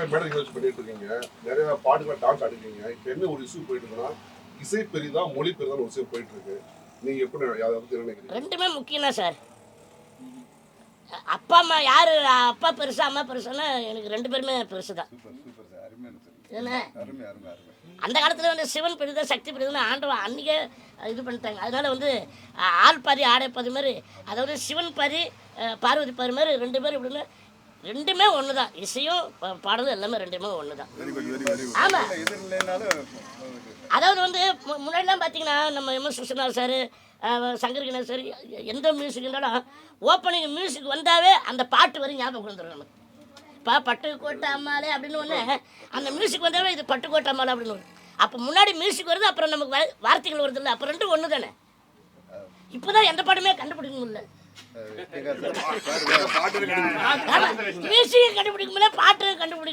நிறைய மேடை நிகழ்ச்சி பண்ணிட்டு இருக்கீங்க, நிறைய பாட்டுகளை டான்ஸ் ஆடிருக்கீங்க. இப்போ என்ன ஒரு இஷ்யூ போயிட்டு இருக்குன்னா, இசை பெரிதா மொழி பெரிதா ஒரு விஷயம் போயிட்டு இருக்கு. நீங்க எப்படி அதை பத்தி என்ன நினைக்கிறீங்க? ரெண்டுமே முக்கியம் தான் சார். அப்பா அம்மா யார் அப்பா பெருசா அம்மா பெருசுன்னா எனக்கு ரெண்டு பேருமே பெருசு தான். ஏன்னா அந்த காலத்தில் வந்து சிவன் பெரிதா சக்தி பெரிதுன்னு ஆண்டவன் அன்றைக்கே இது பண்ணிட்டாங்க. அதனால் வந்து ஆள் பாதி ஆடை பாதி மாதிரி, அதாவது சிவன் பாதி பார்வதி பாதி மாதிரி ரெண்டு பேரும் இப்படின்னு ரெண்டுமே ஒன்று தான். இசையும் பாடலும் எல்லாமே ரெண்டுமே ஒன்று தான். ஆமாம், அதாவது வந்து முன்னாடிலாம் பார்த்தீங்கன்னா நம்ம M S Viswanath sir, Shankar Ganesh sir, எந்த மியூசிக் இருந்தாலும் ஓப்பனிங் மியூசிக் வந்தாவே அந்த பாட்டு வரை ஞாபகம் வந்துடும் நமக்கு. இப்போ பட்டுக்கோட்டை அம்மாலே அப்படின்னு ஒன்று அந்த மியூசிக் வந்தாவே இது பட்டுக்கோட்டை அம்மாலே அப்படின்னு ஒன்று. அப்போ முன்னாடி மியூசிக் வருது, அப்புறம் நமக்கு வார்த்தைகள் வருது இல்லை, அப்போ ரெண்டும் ஒன்று தானே. இப்போ தான் எந்த பாட்டுமே கண்டுபிடிக்க முடியல. மியூசிக்கை கண்டுபிடிக்க முடியல, பாட்டு கண்டுபிடிக்க